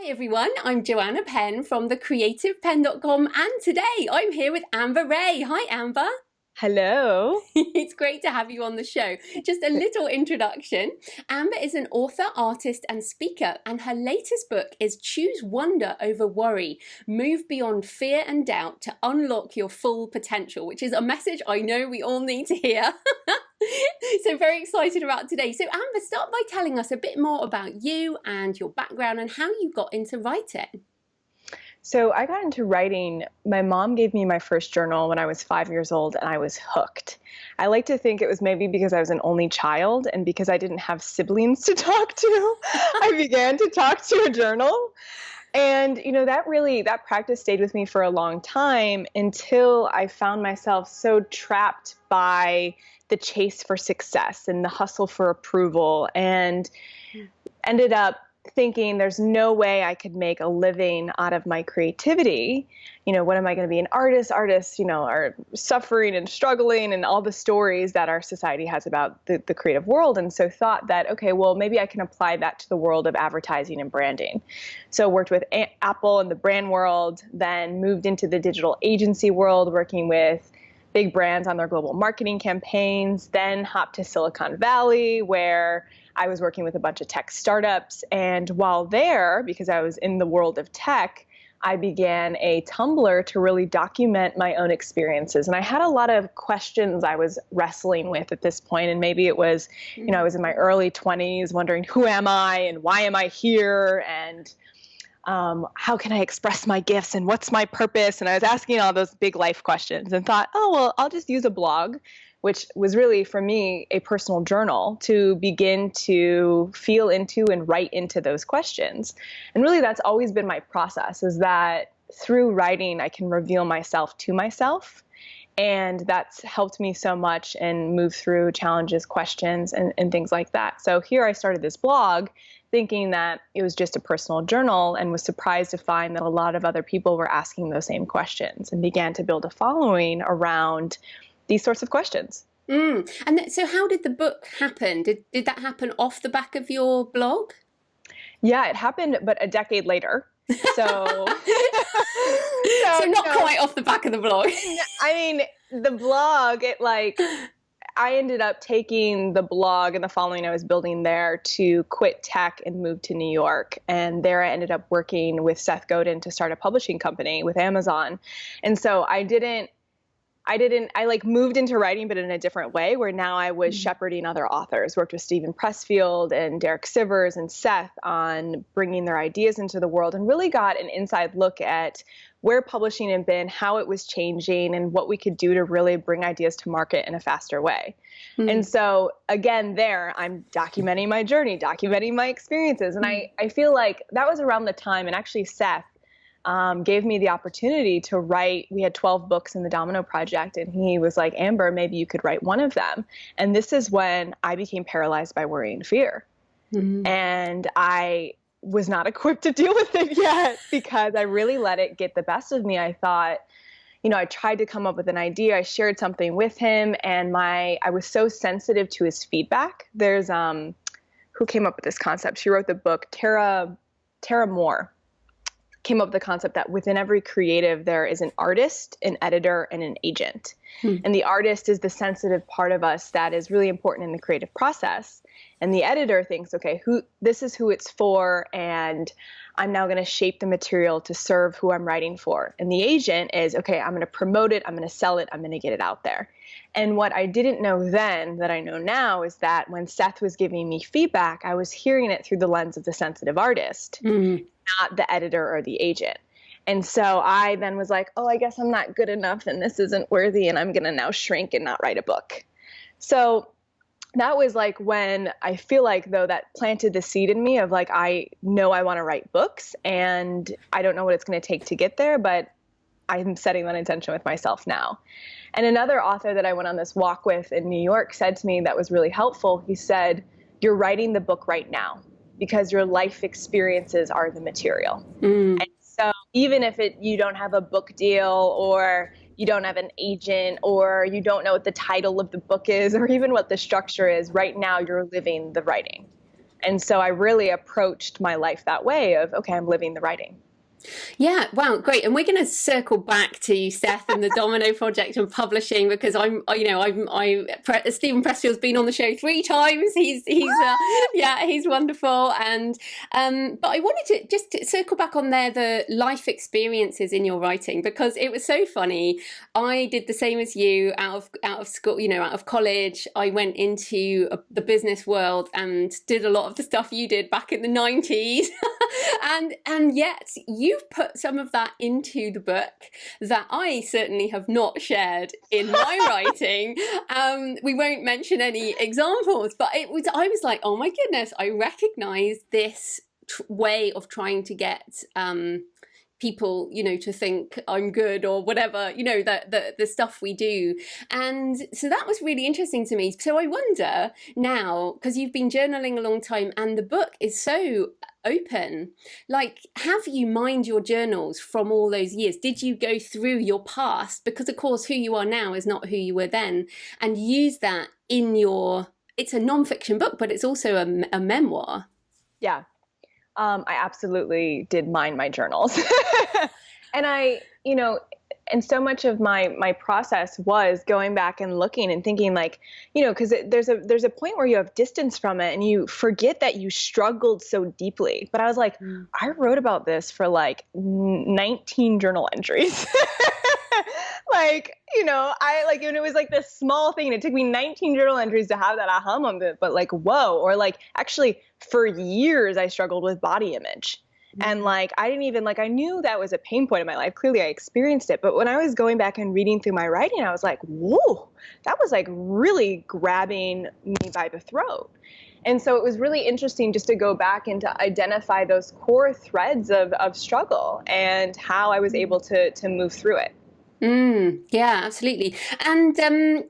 Everyone, I'm Joanna Penn from thecreativepenn.com, and today I'm here with Amber Rae. Hi Amber. Hello. It's great to have you on the show. Just a little introduction. Amber is an author, artist and speaker, and her latest book is Choose Wonder Over Worry. Move beyond fear and doubt to unlock your full potential, which is a message I know we all need to hear. So very excited about today. So Amber, start by telling us a bit more about you and your background and how you got into writing. So I got into writing. My mom gave me my first journal when I was 5 years old, and I was hooked. I like to think it was maybe because I was an only child and because I didn't have siblings to talk to. I began to talk to a journal. And, that practice stayed with me for a long time until I found myself so trapped by the chase for success and the hustle for approval, and ended up thinking there's no way I could make a living out of my creativity. What am I going to be? An artist? Artists, are suffering and struggling and all the stories that our society has about the creative world. And so thought that, okay, well, maybe I can apply that to the world of advertising and branding. So worked with Apple in the brand world, then moved into the digital agency world, working with big brands on their global marketing campaigns, then hopped to Silicon Valley, where I was working with a bunch of tech startups. And while there, because I was in the world of tech, I began a Tumblr to really document my own experiences. And I had a lot of questions I was wrestling with at this point. And maybe it was, I was in my early 20s wondering, who am I and why am I here? And how can I express my gifts and what's my purpose? And I was asking all those big life questions and thought, oh, well, I'll just use a blog, which was really, for me, a personal journal to begin to feel into and write into those questions. And really, that's always been my process, is that through writing, I can reveal myself to myself. And that's helped me so much and move through challenges, questions, and things like that. So here I started this blog thinking that it was just a personal journal, and was surprised to find that a lot of other people were asking those same questions, and began to build a following around these sorts of questions. And so how did the book happen? Did that happen off the back of your blog? Yeah, it happened, but a decade later. So, so not quite off the back of the blog. I mean, the blog, I ended up taking the blog and the following I was building there to quit tech and move to New York. And there I ended up working with Seth Godin to start a publishing company with Amazon. And so I moved into writing, but in a different way, where now I was shepherding other authors, worked with Stephen Pressfield and Derek Sivers and Seth on bringing their ideas into the world, and really got an inside look at where publishing had been, how it was changing, and what we could do to really bring ideas to market in a faster way. And so again, there I'm documenting my journey, documenting my experiences. And I feel like that was around the time, and actually Seth gave me the opportunity to write. We had 12 books in the Domino project, and he was like, Amber, maybe you could write one of them. And this is when I became paralyzed by worry and fear. And I was not equipped to deal with it yet, because I really let it get the best of me. I thought, I tried to come up with an idea. I shared something with him, and I was so sensitive to his feedback. There's who came up with this concept? She wrote the book, Tara Moore. Came up with the concept that within every creative, there is an artist, an editor, and an agent. And the artist is the sensitive part of us that is really important in the creative process. And the editor thinks, okay, this is who it's for, and I'm now going to shape the material to serve who I'm writing for. And the agent is, okay, I'm going to promote it, I'm going to sell it, I'm going to get it out there. And what I didn't know then that I know now is that when Seth was giving me feedback, I was hearing it through the lens of the sensitive artist, not the editor or the agent. And so I then was like, oh, I guess I'm not good enough and this isn't worthy, and I'm going to now shrink and not write a book. So that was like when I feel like, though, that planted the seed in me of like, I know I want to write books, and I don't know what it's going to take to get there, but I'm setting that intention with myself now. And another author that I went on this walk with in New York said to me that was really helpful. He said, you're writing the book right now because your life experiences are the material. And so even if you don't have a book deal, or you don't have an agent, or you don't know what the title of the book is, or even what the structure is, right now you're living the writing. And so I really approached my life that way of, okay, I'm living the writing. Yeah, wow, great. And we're going to circle back to Seth and the Domino project and publishing, because Stephen Pressfield's been on the show 3 times. He's wonderful. And but I wanted to just circle back on the life experiences in your writing, because it was so funny. I did the same as you out of school, out of college. I went into the business world and did a lot of the stuff you did back in the 90s. and yet you've put some of that into the book that I certainly have not shared in my writing. We won't mention any examples, but I was like, oh my goodness, I recognize this way of trying to get people, to think I'm good or whatever, the stuff we do. And so that was really interesting to me. So I wonder now, because you've been journaling a long time and the book is so open, like, have you mined your journals from all those years? Did you go through your past? Because of course, who you are now is not who you were then, and use that in it's a nonfiction book, but it's also a memoir. Yeah. I absolutely did mine my journals. And and so much of my process was going back and looking and thinking, like, because there's a point where you have distance from it and you forget that you struggled so deeply. But I was like, I wrote about this for like 19 journal entries. And it was like this small thing. It took me 19 journal entries to have that aha moment, but like, whoa, or like, actually for years I struggled with body image. And like, I didn't even, like, I knew that was a pain point in my life. Clearly I experienced it. But when I was going back and reading through my writing, I was like, whoa, that was like really grabbing me by the throat. And so it was really interesting just to go back and to identify those core threads of struggle and how I was able to move through it. Yeah, absolutely. And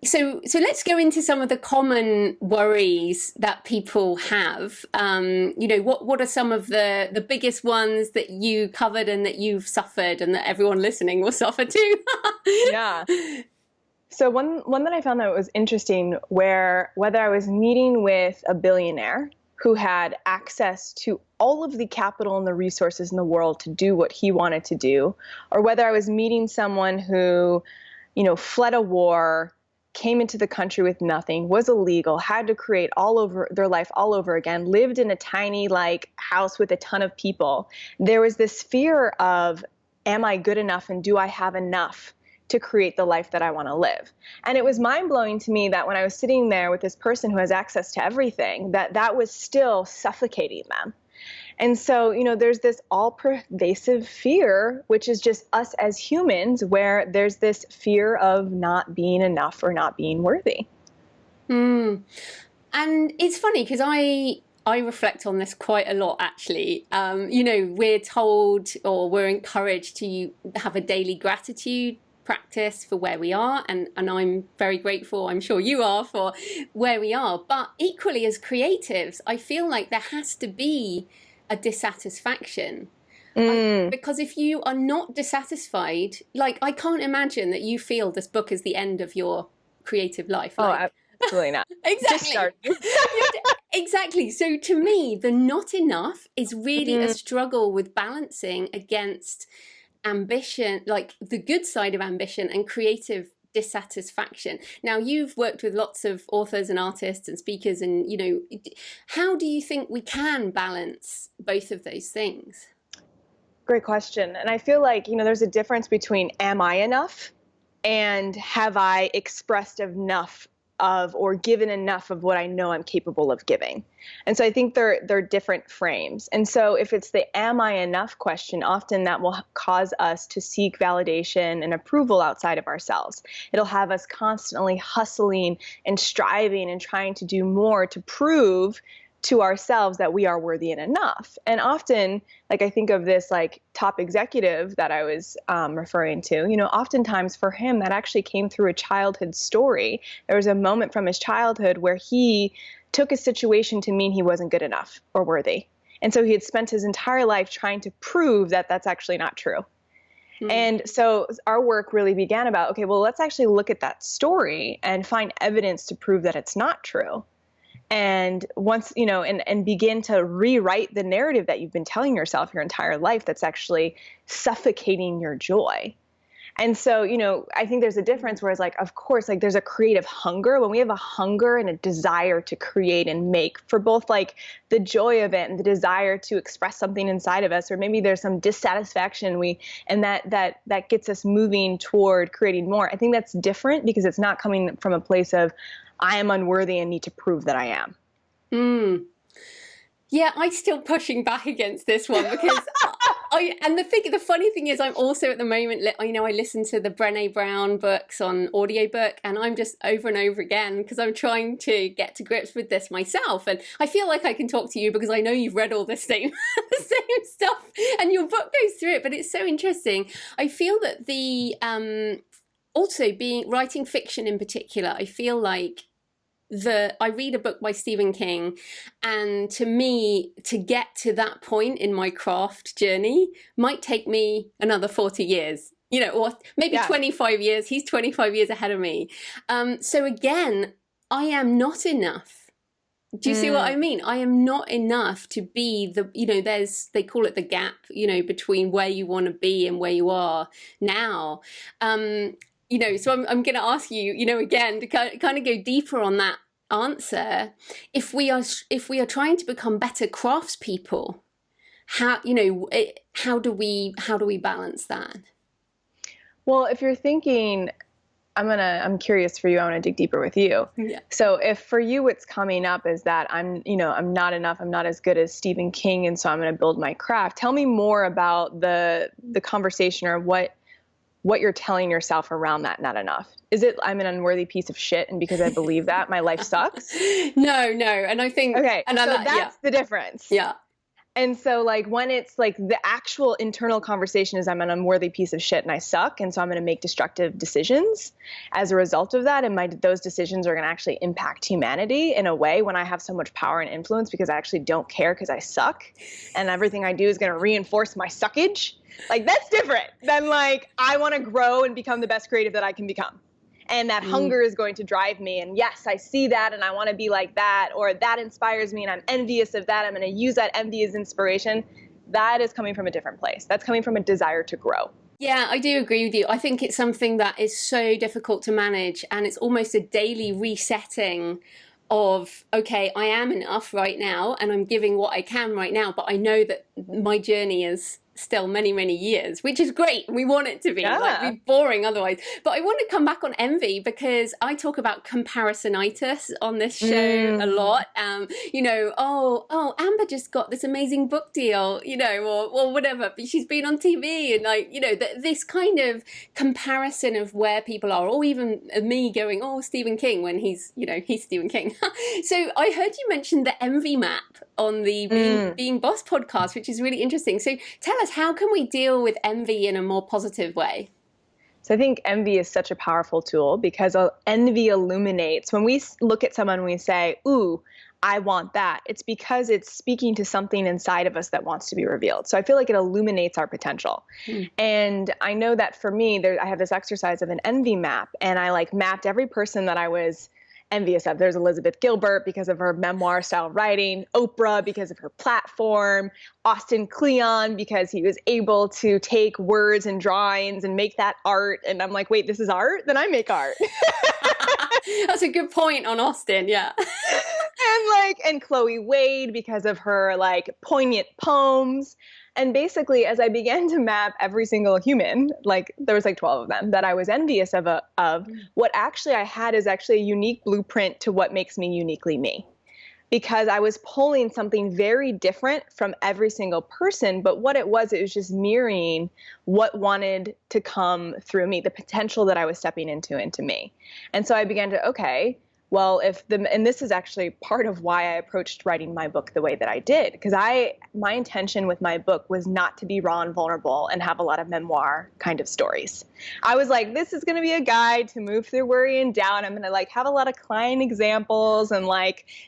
so let's go into some of the common worries that people have. What are some of the biggest ones that you covered and that you've suffered and that everyone listening will suffer too? Yeah. So one that I found that was interesting, whether I was meeting with a billionaire who had access to all of the capital and the resources in the world to do what he wanted to do, or whether I was meeting someone who, fled a war, came into the country with nothing, was illegal, had to create all over their life all over again, lived in a tiny like house with a ton of people. There was this fear of, am I good enough and do I have enough to create the life that I want to live? And it was mind-blowing to me that when I was sitting there with this person who has access to everything, that was still suffocating them. And so, there's this all-pervasive fear, which is just us as humans, where there's this fear of not being enough or not being worthy. And it's funny because I reflect on this quite a lot, actually. We're told, or we're encouraged to have a daily gratitude practice for where we are, and I'm very grateful, I'm sure you are, for where we are. But equally, as creatives, I feel like there has to be a dissatisfaction. Because if you are not dissatisfied, like, I can't imagine that you feel this book is the end of your creative life. Absolutely not. Exactly. Exactly. So to me, the not enough is really a struggle with balancing against ambition, like the good side of ambition, and creative dissatisfaction. Now, you've worked with lots of authors and artists and speakers, and how do you think we can balance both of those things? Great question. And I feel like, there's a difference between am I enough and have I expressed enough of or given enough of what I know I'm capable of giving. And so I think they're different frames. And so if it's the am I enough question, often that will cause us to seek validation and approval outside of ourselves. It'll have us constantly hustling and striving and trying to do more to prove to ourselves that we are worthy and enough. And often, like, I think of this like top executive that I was referring to, oftentimes for him that actually came through a childhood story. There was a moment from his childhood where he took a situation to mean he wasn't good enough or worthy. And so he had spent his entire life trying to prove that that's actually not true. And so our work really began about, okay, well, let's actually look at that story and find evidence to prove that it's not true. And once, and begin to rewrite the narrative that you've been telling yourself your entire life that's actually suffocating your joy. And so, I think there's a difference where it's like, of course, like there's a creative hunger. When we have a hunger and a desire to create and make for both like the joy of it and the desire to express something inside of us, or maybe there's some dissatisfaction and that gets us moving toward creating more. I think that's different because it's not coming from a place of I am unworthy and need to prove that I am. Yeah, I'm still pushing back against this one because the funny thing is I'm also at the moment, I listen to the Brené Brown books on audiobook, and I'm just over and over again because I'm trying to get to grips with this myself. And I feel like I can talk to you because I know you've read all the same stuff and your book goes through it, but it's so interesting. I feel that also writing fiction in particular, I feel like I read a book by Stephen King, and to me, to get to that point in my craft journey might take me another 40 years, or maybe 25 years. He's 25 years ahead of me. So again, I am not enough. Do you see what I mean? I am not enough to be they call it the gap, between where you want to be and where you are now. So I'm going to ask you, again, to kind of go deeper on that answer. If we are trying to become better craftspeople, how do we balance that? Well, if you're thinking, I'm curious for you, I want to dig deeper with you. Yeah. So if for you what's coming up is that I'm not enough, I'm not as good as Stephen King, and so I'm going to build my craft. Tell me more about the conversation, or what you're telling yourself around that not enough. Is it I'm an unworthy piece of shit, and because I believe that, my life sucks? No. And I think... Okay, so that's the difference. Yeah. And so like when it's like the actual internal conversation is I'm an unworthy piece of shit and I suck, and so I'm going to make destructive decisions as a result of that, and those decisions are going to actually impact humanity in a way when I have so much power and influence because I actually don't care because I suck, and everything I do is going to reinforce my suckage. Like that's different than like I want to grow and become the best creative that I can become. And that hunger is going to drive me. And yes, I see that and I want to be like that, or that inspires me and I'm envious of that. I'm going to use that envy as inspiration. That is coming from a different place. That's coming from a desire to grow. Yeah, I do agree with you. I think it's something that is so difficult to manage, and it's almost a daily resetting of, okay, I am enough right now and I'm giving what I can right now, but I know that my journey is still many, many years, which is great. We want it to be like be boring otherwise. But I want to come back on envy because I talk about comparisonitis on this show a lot. Amber just got this amazing book deal, or whatever, but she's been on TV, and this kind of comparison of where people are, or even me going, Stephen King, when he's Stephen King. So I heard you mention the envy map on the Being Boss podcast, which is really interesting. So tell us, how can we deal with envy in a more positive way? So I think envy is such a powerful tool because envy illuminates. When we look at someone, we say, ooh, I want that. It's because it's speaking to something inside of us that wants to be revealed. So I feel like it illuminates our potential. And I know that for me, I have this exercise of an envy map, and I mapped every person that I was envious of. There's Elizabeth Gilbert because of her memoir style writing, Oprah because of her platform, Austin Kleon because he was able to take words and drawings and make that art. And I'm like, wait, this is art? Then I make art. That's a good point on Austin, yeah. And Chloe Wade because of her poignant poems. And basically, as I began to map every single human, there was 12 of them that I was envious of, what actually I had is actually a unique blueprint to what makes me uniquely me. Because I was pulling something very different from every single person, but what it was just mirroring what wanted to come through me, the potential that I was stepping into me. And so I began to, okay, well, and this is actually part of why I approached writing my book the way that I did, because my intention with my book was not to be raw and vulnerable and have a lot of memoir kind of stories. I was like, this is going to be a guide to move through worry and doubt. I'm going to have a lot of client examples and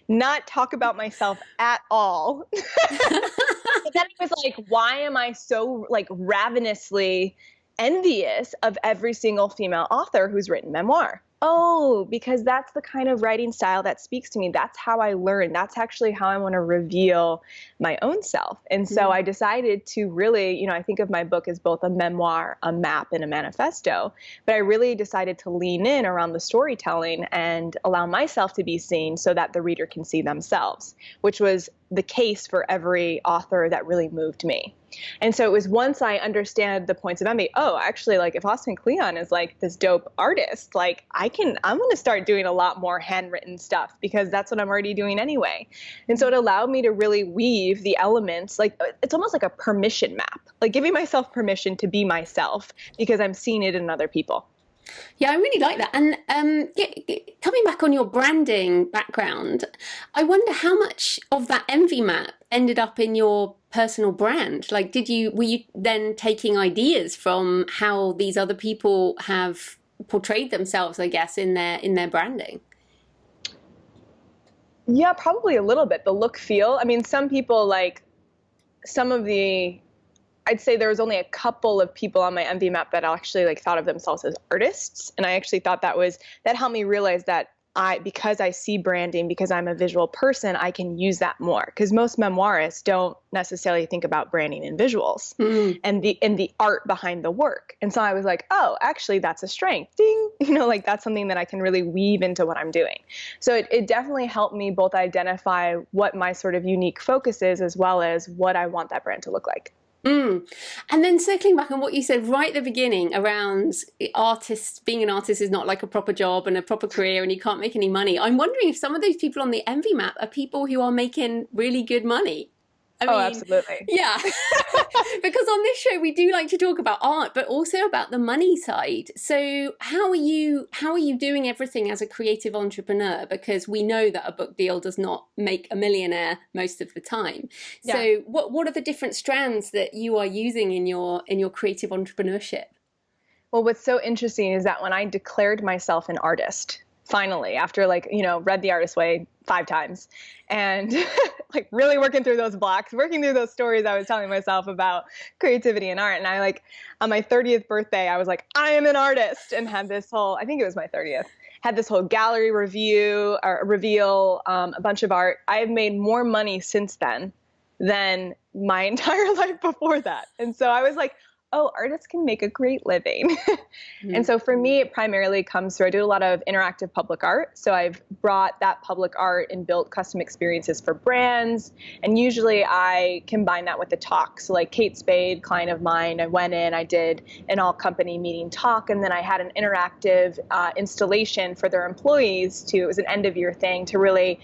not talk about myself at all. But then it was why am I so ravenously envious of every single female author who's written memoir? Oh, because that's the kind of writing style that speaks to me. That's how I learn. That's actually how I want to reveal my own self. And so Mm. I decided to really, I think of my book as both a memoir, a map, and a manifesto. But I really decided to lean in around the storytelling and allow myself to be seen so that the reader can see themselves, which was the case for every author that really moved me. And so it was once I understand the points of envy, oh, actually, like if Austin Kleon is like this dope artist, like I'm going to start doing a lot more handwritten stuff because that's what I'm already doing anyway. And so it allowed me to really weave the elements, like it's almost like a permission map, like giving myself permission to be myself because I'm seeing it in other people. Yeah, I really like that. And coming back on your branding background, I wonder how much of that envy map ended up in your personal brand. Like, were you then taking ideas from how these other people have portrayed themselves, I guess, in their branding? Yeah, probably a little bit. The look, feel. I mean, some people like some of I'd say there was only a couple of people on my envy map that actually like thought of themselves as artists. And I actually thought that helped me realize that because I see branding, because I'm a visual person, I can use that more. Because most memoirists don't necessarily think about branding and visuals and the art behind the work. And so I was like, oh, actually that's a strength. Ding. Like that's something that I can really weave into what I'm doing. So it definitely helped me both identify what my sort of unique focus is, as well as what I want that brand to look like. Mm. And then circling back on what you said right at the beginning around being an artist is not like a proper job and a proper career and you can't make any money. I'm wondering if some of those people on the envy map are people who are making really good money. I mean, absolutely. Yeah. Because on this show we do like to talk about art, but also about the money side. So how are you doing everything as a creative entrepreneur? Because we know that a book deal does not make a millionaire most of the time. Yeah. So what are the different strands that you are using in your creative entrepreneurship? Well, what's so interesting is that when I declared myself an artist, finally, after read The Artist Way 5 times and like really working through those blocks, working through those stories I was telling myself about creativity and art. And I on my 30th birthday, I was like, I am an artist, and had this whole, I think it was my 30th, had this whole gallery reveal, a bunch of art. I have made more money since then than my entire life before that. And so I was like, oh, artists can make a great living. And so for me, it primarily comes through, I do a lot of interactive public art. So I've brought that public art and built custom experiences for brands. And usually I combine that with the talk. So like Kate Spade, client of mine, I went in, I did an all company meeting talk, and then I had an interactive installation for their employees it was an end of year thing to really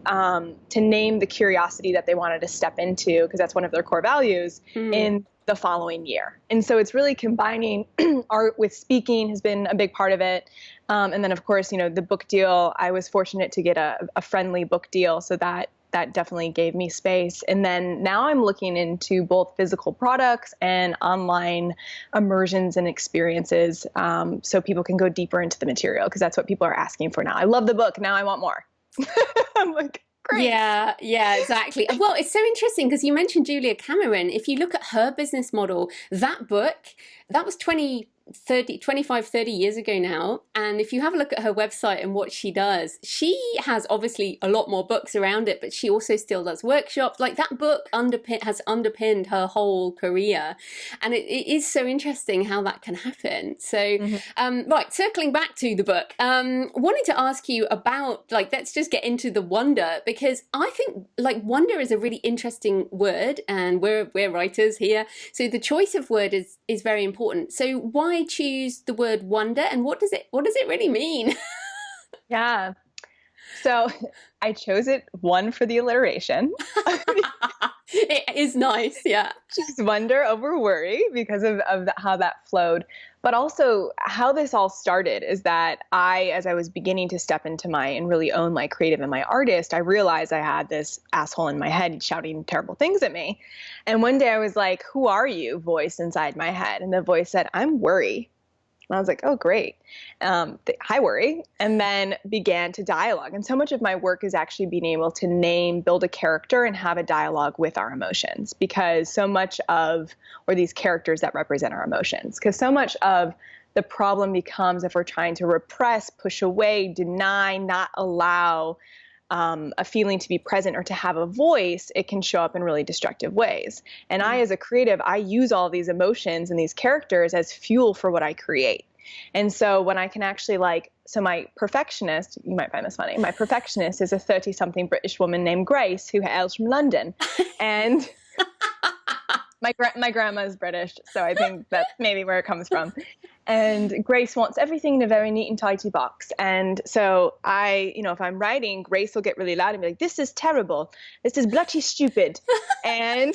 to name the curiosity that they wanted to step into, because that's one of their core values in the following year. And so it's really combining art with speaking has been a big part of it. And then of course, the book deal, I was fortunate to get a friendly book deal. So that definitely gave me space. And then now I'm looking into both physical products and online immersions and experiences, so people can go deeper into the material, because that's what people are asking for now. I love the book. Now I want more. I'm like, great. Yeah, exactly. Well, it's so interesting because you mentioned Julia Cameron. If you look at her business model, that book, that was 25, 30 years ago now. And if you have a look at her website and what she does, she has obviously a lot more books around it, but she also still does workshops. Like that book has underpinned her whole career. And it is so interesting how that can happen. So, right, circling back to the book, wanted to ask you about, let's just get into the wonder, because I think wonder is a really interesting word, and we're writers here. So the choice of word is very important. So why choose the word wonder, and what does it really mean? Yeah. So I chose it, one, for the alliteration. It is nice, yeah. Choose wonder over worry because of how that flowed. But also how this all started is that as I was beginning to step into and really own my creative and my artist, I realized I had this asshole in my head shouting terrible things at me. And one day I was like, who are you? Voice inside my head. And the voice said, I'm worry. And I was like, oh, great. Hi, worry. And then began to dialogue. And so much of my work is actually being able to name, build a character, and have a dialogue with our emotions, because so much of, or these characters that represent our emotions, because so much of the problem becomes if we're trying to repress, push away, deny, not allow a feeling to be present or to have a voice, it can show up in really destructive ways. And I, as a creative, I use all these emotions and these characters as fuel for what I create. And so when I can actually so my perfectionist, you might find this funny, my perfectionist is a 30-something British woman named Grace who hails from London. And my grandma is British, so I think that's maybe where it comes from. And Grace wants everything in a very neat and tidy box. And so if I'm writing, Grace will get really loud and be like, this is terrible. This is bloody stupid. And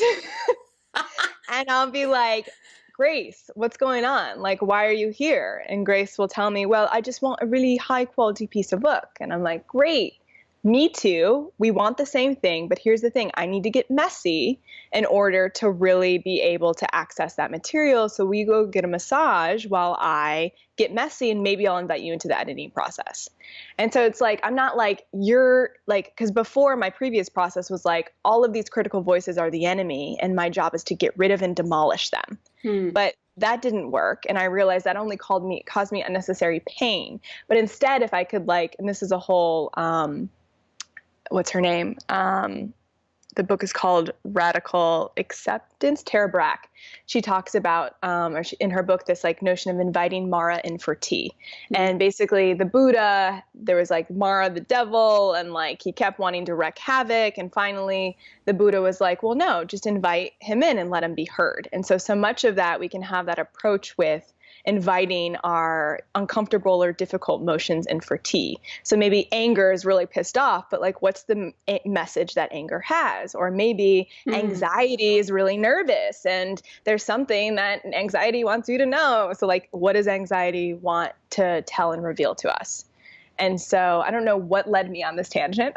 and I'll be like, Grace, what's going on? Like, why are you here? And Grace will tell me, well, I just want a really high quality piece of work. And I'm like, great. Me too. We want the same thing, but here's the thing. I need to get messy in order to really be able to access that material. So we go get a massage while I get messy, and maybe I'll invite you into the editing process. And so it's like, I'm not like, you're like, because before my previous process was like, all of these critical voices are the enemy, and my job is to get rid of and demolish them. But that didn't work. And I realized that only caused me unnecessary pain. But instead, if I could and this is a whole, what's her name? The book is called Radical Acceptance. Tara Brach. She talks about, in her book, this notion of inviting Mara in for tea. And basically the Buddha, there was Mara the devil, and he kept wanting to wreak havoc. And finally the Buddha was like, well, no, just invite him in and let him be heard. And so much of that, we can have that approach with inviting our uncomfortable or difficult emotions in for tea. So maybe anger is really pissed off, but what's the message that anger has? Or maybe anxiety is really nervous and there's something that anxiety wants you to know. So what does anxiety want to tell and reveal to us? And so I don't know what led me on this tangent.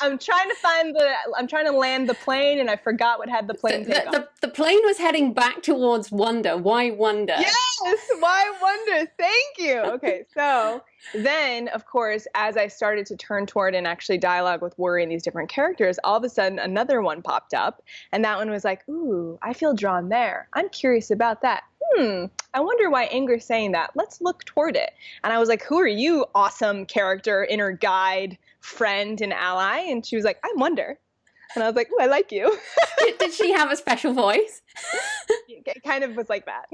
I'm trying to land the plane, and I forgot what had the plane take off. The plane was heading back towards wonder. Why wonder? Yes, why wonder? Thank you. Okay, so then, of course, as I started to turn toward and actually dialogue with worry and these different characters, all of a sudden another one popped up, and that one was like, ooh, I feel drawn there. I'm curious about that. I wonder why anger's saying that. Let's look toward it. And I was like, who are you, awesome character, inner guide, friend, and ally? And she was like, I wonder. And I was like, oh, I like you. Did she have a special voice? It kind of was like that.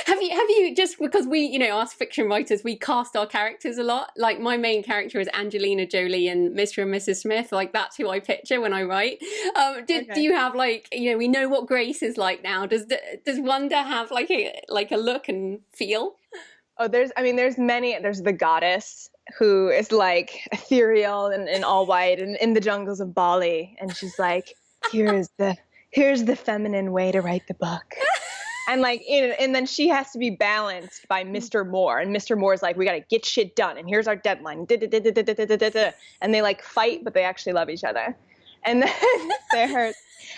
Have you just because we, us fiction writers, we cast our characters a lot. Like my main character is Angelina Jolie in Mr. and Mrs. Smith. That's who I picture when I write. Do you have we know what Grace is like now. Does Wonder have a look and feel? Oh, there's many. There's the goddess who is ethereal and all white and in the jungles of Bali. And she's like, here's the feminine way to write the book. And and then she has to be balanced by Mr. Moore. And Mr. Moore's like, we got to get shit done. And here's our deadline. And they fight, but they actually love each other. And then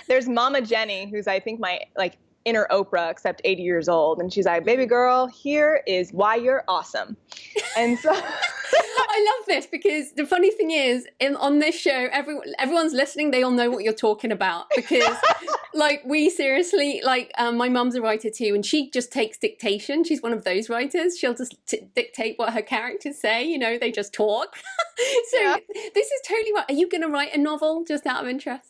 there's Mama Jenny, who's I think my inner Oprah, except 80 years old. And she's like, baby girl, here is why you're awesome. And so I love this because the funny thing is on this show, everyone's listening. They all know what you're talking about because we seriously, my mum's a writer too. And she just takes dictation. She's one of those writers. She'll just dictate what her characters say. They just talk. So yeah. This is totally right. Are you going to write a novel just out of interest?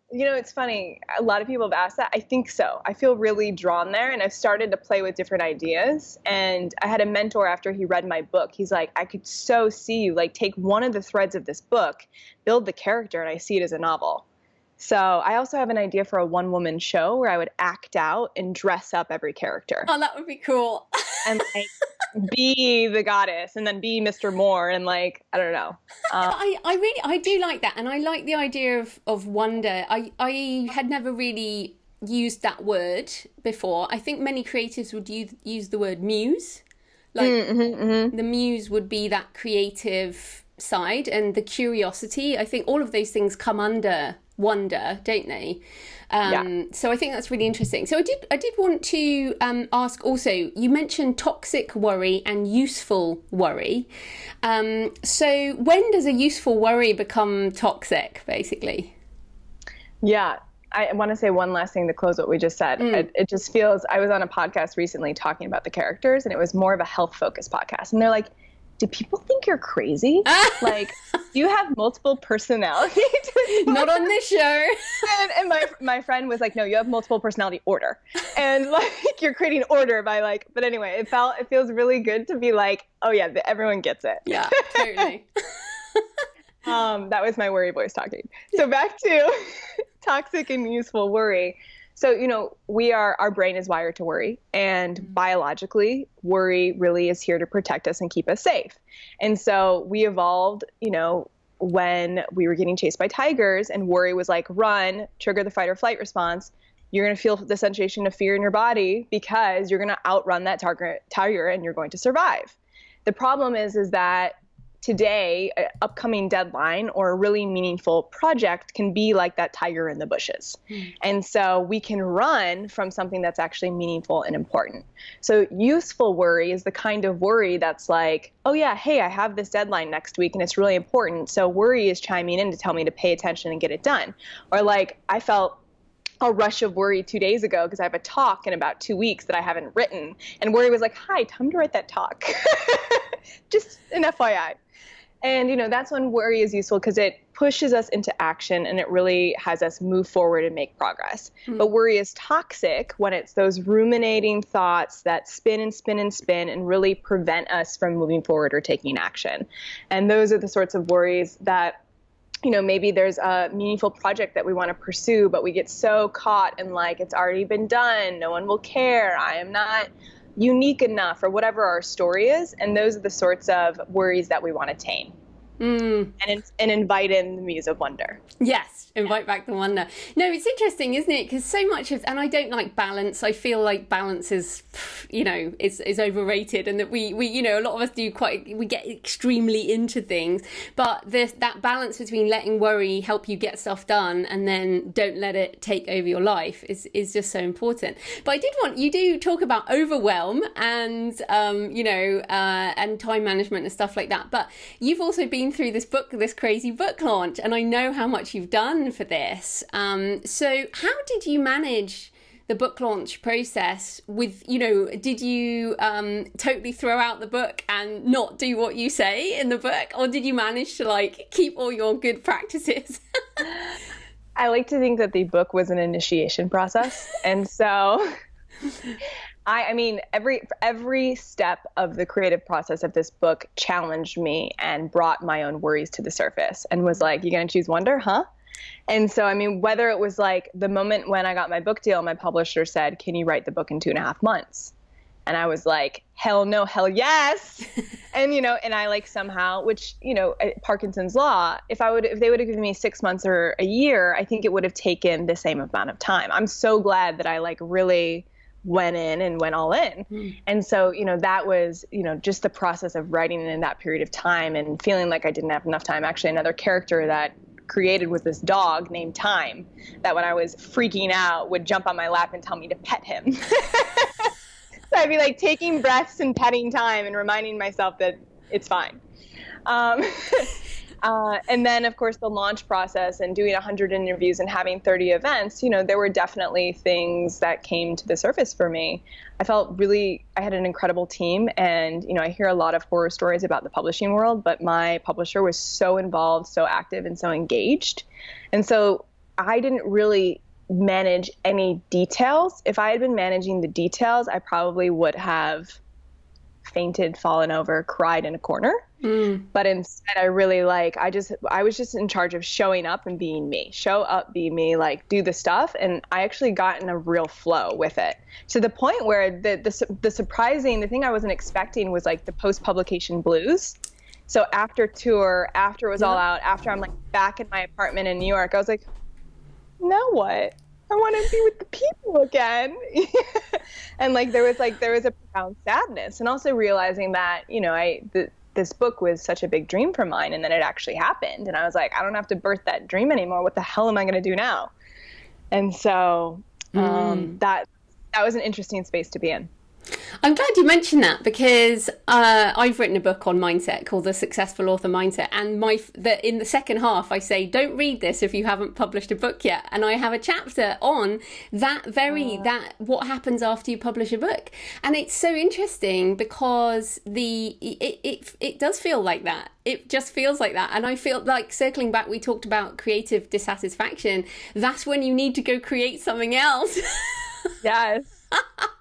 It's funny. A lot of people have asked that. I think so. I feel really drawn there, and I've started to play with different ideas. And I had a mentor after he read my book. He's like, I could so see you take one of the threads of this book, build the character, and I see it as a novel. So I also have an idea for a one-woman show where I would act out and dress up every character. Oh, that would be cool. And be the goddess and then be Mr. Moore and I don't know. I do like that, and I like the idea of wonder. I had never really used that word before. I think many creatives would use the word muse. The muse would be that creative side, and the curiosity. I think all of those things come under wonder, don't they? Yeah. So I think that's really interesting. So I did want to ask also, you mentioned toxic worry and useful worry. So when does a useful worry become toxic, basically? Yeah. I want to say one last thing to close what we just said. It just feels, I was on a podcast recently talking about the characters, and it was more of a health focused podcast. And they're like, do people think you're crazy? Like, do you have multiple personalities? Not on this show. And my friend was like, no, you have multiple personality order. And like, you're creating order by like, but anyway, it feels really good to be like, oh yeah, everyone gets it. Yeah, totally. That was my worry voice talking. So back to toxic and useful worry. So, our brain is wired to worry, and biologically, worry really is here to protect us and keep us safe. And so we evolved, when we were getting chased by tigers, and worry was like, run, trigger the fight or flight response. You're going to feel the sensation of fear in your body because you're going to outrun that tiger and you're going to survive. The problem is that today, an upcoming deadline or a really meaningful project can be like that tiger in the bushes. And so we can run from something that's actually meaningful and important. So useful worry is the kind of worry that's like, oh yeah, hey, I have this deadline next week and it's really important. So worry is chiming in to tell me to pay attention and get it done. Or like, I felt a rush of worry 2 days ago because I have a talk in about 2 weeks that I haven't written. And worry was like, hi, time to write that talk. Just an FYI. And, that's when worry is useful because it pushes us into action and it really has us move forward and make progress. But worry is toxic when it's those ruminating thoughts that spin and spin and spin and really prevent us from moving forward or taking action. And those are the sorts of worries that, maybe there's a meaningful project that we want to pursue, but we get so caught in like, it's already been done. No one will care. I am not unique enough, or whatever our story is. And those are the sorts of worries that we want to tame. And invite in the muse of wonder. Yes, invite back the wonder. No, it's interesting, isn't it? Because so much of, and I don't like balance. I feel like balance is, is overrated, and that we a lot of us we get extremely into things. But that balance between letting worry help you get stuff done and then don't let it take over your life is just so important. But you do talk about overwhelm and and time management and stuff like that. But you've also been through this crazy book launch, and I know how much you've done for this. So how did you manage the book launch process with, did you totally throw out the book and not do what you say in the book, or did you manage to like keep all your good practices? I like to think that the book was an initiation process. And so I mean, every step of the creative process of this book challenged me and brought my own worries to the surface and was like, you going to choose wonder, huh? And so, I mean, whether it was like the moment when I got my book deal, my publisher said, can you write the book in 2.5 months? And I was like, hell no, hell yes. And, and I like somehow, which, Parkinson's law, if they would have given me 6 months or a year, I think it would have taken the same amount of time. I'm so glad that I like really went in and went all in. And so, that was, just the process of writing in that period of time and feeling like I didn't have enough time. Actually, another character that created was this dog named Time that when I was freaking out would jump on my lap and tell me to pet him. So I'd be like taking breaths and petting Time and reminding myself that it's fine. And then, of course, the launch process and doing 100 interviews and having 30 events, there were definitely things that came to the surface for me. I had an incredible team, and, I hear a lot of horror stories about the publishing world, but my publisher was so involved, so active, and so engaged. And so I didn't really manage any details. If I had been managing the details, I probably would have fainted, fallen over, cried in a corner. But instead, I really I was just in charge of showing up and being me. Show up, be me, like do the stuff. And I actually got in a real flow with it, to the point where the surprising, the thing I wasn't expecting was like the post-publication blues. So after tour, after it was all out, after I'm like back in my apartment in New York, I was like, now what? I want to be with the people again. And like there was a profound sadness, and also realizing that, this book was such a big dream for mine. And then it actually happened. And I was like, I don't have to birth that dream anymore. What the hell am I going to do now? And so that was an interesting space to be in. I'm glad you mentioned that, because I've written a book on mindset called The Successful Author Mindset, and in the second half I say, don't read this if you haven't published a book yet, and I have a chapter on that what happens after you publish a book. And it's so interesting because it does feel like that. It just feels like that. And I feel like, circling back, we talked about creative dissatisfaction. That's when you need to go create something else. Yes.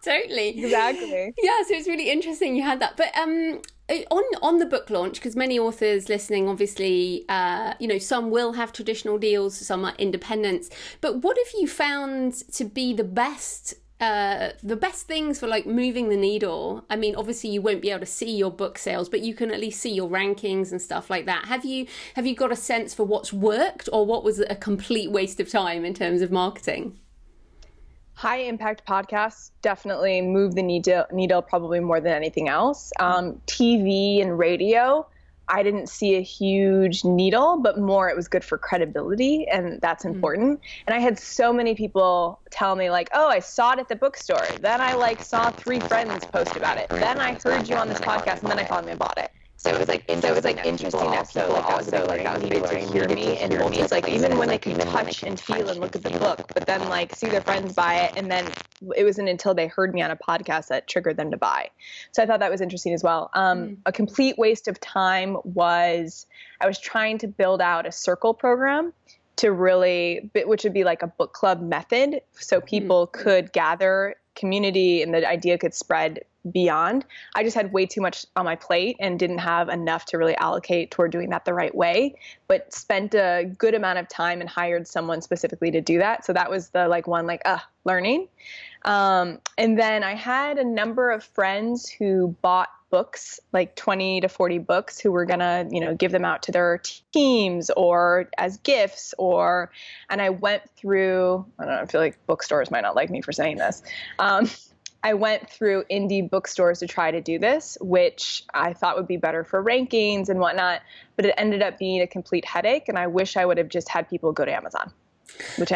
Totally. Exactly. Yeah, so it's really interesting you had that. But on the book launch, because many authors listening, obviously, some will have traditional deals, some are independents. But what have you found to be the best things for like moving the needle? I mean, obviously you won't be able to see your book sales, but you can at least see your rankings and stuff like that. Have you got a sense for what's worked, or what was a complete waste of time in terms of marketing? High impact podcasts definitely move the needle probably more than anything else. TV and radio, I didn't see a huge needle, but more it was good for credibility, and that's important. And I had so many people tell me like, oh, I saw it at the bookstore. Then I saw 3 friends post about it. Then I heard you on this podcast, and then I finally bought it. So it was interesting that people also needed to hear me, and it's like even when they could touch and feel and look at the book, but then see their friends buy it, and then it wasn't until they heard me on a podcast that triggered them to buy. So I thought that was interesting as well. A complete waste of time was I was trying to build out a circle program which would be like a book club method, so people could gather community and the idea could spread beyond. I just had way too much on my plate and didn't have enough to really allocate toward doing that the right way, but spent a good amount of time and hired someone specifically to do that. So that was the learning. And then I had a number of friends who bought books, like 20 to 40 books, who were gonna, give them out to their teams or as gifts, and I went through, I don't know, I feel like bookstores might not like me for saying this. I went through indie bookstores to try to do this, which I thought would be better for rankings and whatnot, but it ended up being a complete headache. And I wish I would have just had people go to Amazon, which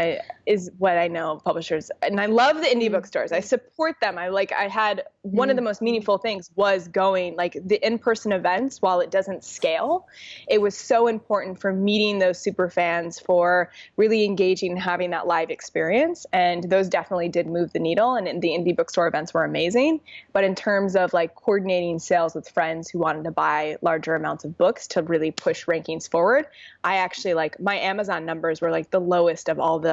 is what I know publishers, and I love the indie bookstores. I support them. I had one of the most meaningful things was going the in-person events. While it doesn't scale, it was so important for meeting those super fans, for really engaging and having that live experience. And those definitely did move the needle, and the indie bookstore events were amazing. But in terms of coordinating sales with friends who wanted to buy larger amounts of books to really push rankings forward, I actually my Amazon numbers were the lowest of all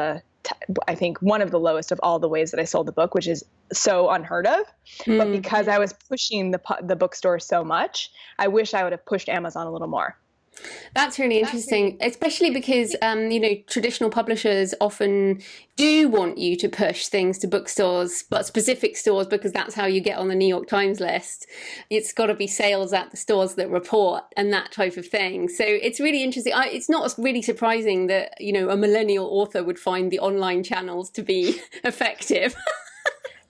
I think one of the lowest of all the ways that I sold the book, which is so unheard of. But because I was pushing the bookstore so much, I wish I would have pushed Amazon a little more. That's really interesting, especially because, traditional publishers often do want you to push things to bookstores, but specific stores, because that's how you get on the New York Times list. It's got to be sales at the stores that report and that type of thing. So it's really interesting. It's not really surprising that, a millennial author would find the online channels to be effective.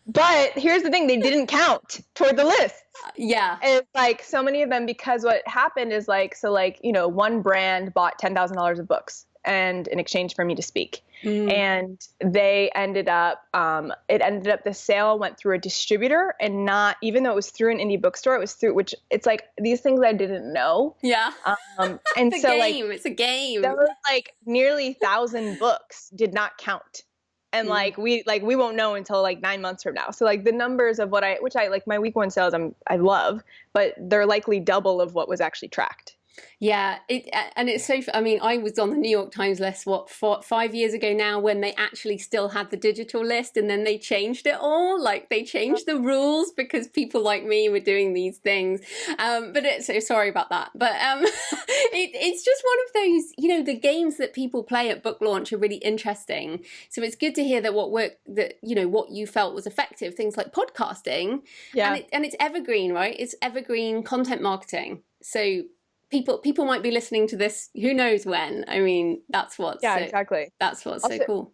But here's the thing, they didn't count toward the list. Yeah. It's so many of them, because what happened is one brand bought $10,000 of books and in exchange for me to speak. And they ended up, the sale went through a distributor, and not, even though it was through an indie bookstore, it was through, which it's these things I didn't know. Yeah. And it's a game. There was nearly 1,000 books did not count. And we won't know until 9 months from now. So the numbers of which I my week 1 sales, I love, but they're likely double of what was actually tracked. Yeah, it's so. I mean, I was on the New York Times list 5 years ago now, when they actually still had the digital list, and then they changed it all. They changed the rules because people like me were doing these things. So sorry about that. But it's just one of those, the games that people play at book launch are really interesting. So it's good to hear that what you felt was effective. Things like podcasting. Yeah, and it's evergreen, right? It's evergreen content marketing. So people might be listening to this, who knows when. I mean, that's what's exactly. That's what's also, so cool.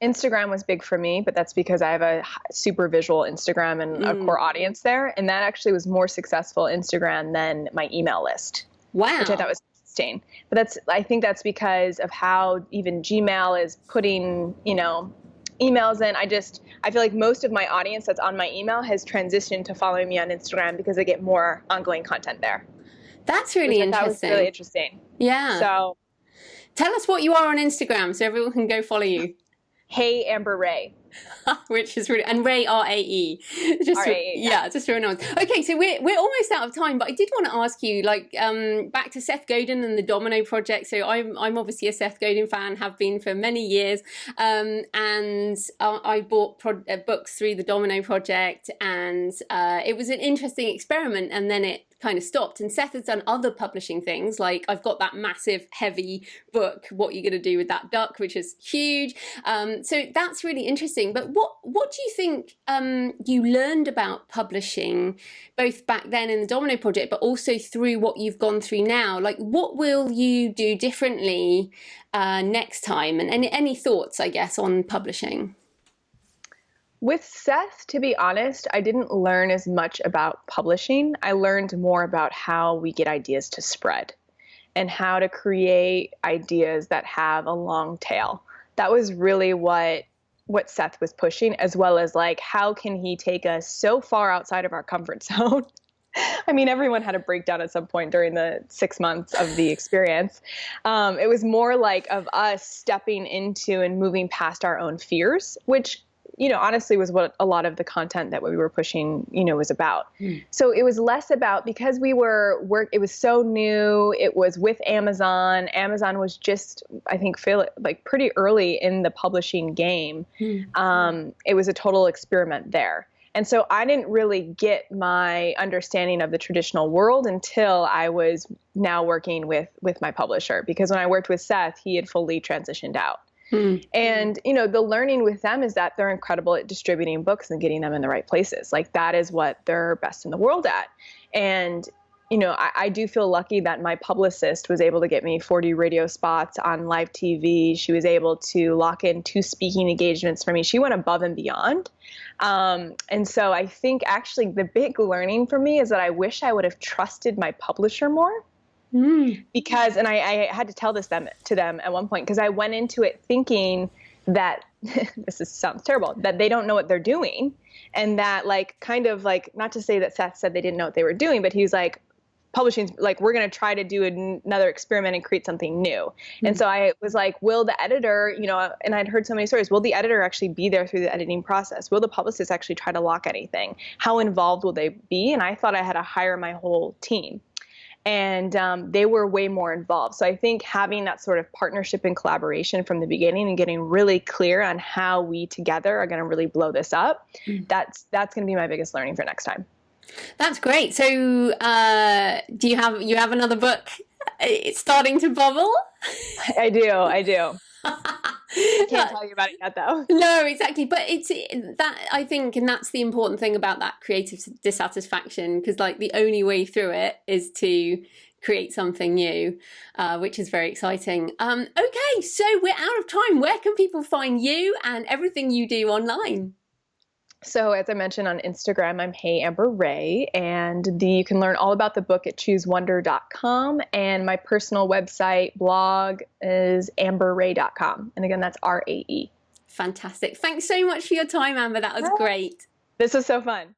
Instagram was big for me, but that's because I have a super visual Instagram and a core audience there. And that actually was more successful Instagram than my email list. Wow. Which I thought was interesting. But I think that's because of how even Gmail is putting, emails in. I feel like most of my audience that's on my email has transitioned to following me on Instagram because I get more ongoing content there. That's really interesting. That was really interesting. Yeah. So tell us what you are on Instagram so everyone can go follow you. Hey, Amber Rae. Which is really, and Rae, R-A-E. R-A-E, yeah, just for anyone. Okay, so we're almost out of time, but I did want to ask you, back to Seth Godin and the Domino project. So I'm obviously a Seth Godin fan, have been for many years, and I bought books through the Domino project, and it was an interesting experiment, and then it kind of stopped. And Seth has done other publishing things, like I've got that massive heavy book, What You're Gonna Do with That Duck, which is huge. So that's really interesting. But what do you think you learned about publishing, both back then in the Domino project, but also through what you've gone through now? Like, what will you do differently next time? And any thoughts, I guess, on publishing? With Seth, to be honest, I didn't learn as much about publishing. I learned more about how we get ideas to spread and how to create ideas that have a long tail. That was really what Seth was pushing, as well as like, how can he take us so far outside of our comfort zone? I mean, everyone had a breakdown at some point during the 6 months of the experience. It was more like of us stepping into and moving past our own fears, which honestly was what a lot of the content that we were pushing, was about. So it was less about, because it was so new, it was with Amazon. Amazon was just, I think, pretty early in the publishing game. It was a total experiment there. And so I didn't really get my understanding of the traditional world until I was now working with my publisher, because when I worked with Seth, he had fully transitioned out. And, the learning with them is that they're incredible at distributing books and getting them in the right places. Like, that is what they're best in the world at. And, I do feel lucky that my publicist was able to get me 40 radio spots on live TV. She was able to lock in 2 speaking engagements for me. She went above and beyond. And so I think actually the big learning for me is that I wish I would have trusted my publisher more. Because, and I had to tell to them at one point, because I went into it thinking that sounds terrible, that they don't know what they're doing. And that not to say that Seth said they didn't know what they were doing, but he was like, publishing's like, we're going to try to do another experiment and create something new. And so I was like, will the editor, and I'd heard so many stories, will the editor actually be there through the editing process? Will the publicist actually try to lock anything? How involved will they be? And I thought I had to hire my whole team. And they were way more involved. So I think having that sort of partnership and collaboration from the beginning and getting really clear on how we together are going to really blow this up, that's going to be my biggest learning for next time. That's great. So do you have another book? It's starting to bubble? I do. I can't tell you about it yet, though. No, exactly. But it's that, I think, and that's the important thing about that creative dissatisfaction, because the only way through it is to create something new, which is very exciting. Okay, so we're out of time. Where can people find you and everything you do online? So as I mentioned on Instagram, I'm Hey Amber Rae, and you can learn all about the book at choosewonder.com, and my personal website blog is amberrae.com. And again, that's R-A-E. Fantastic. Thanks so much for your time, Amber. That was great. This was so fun.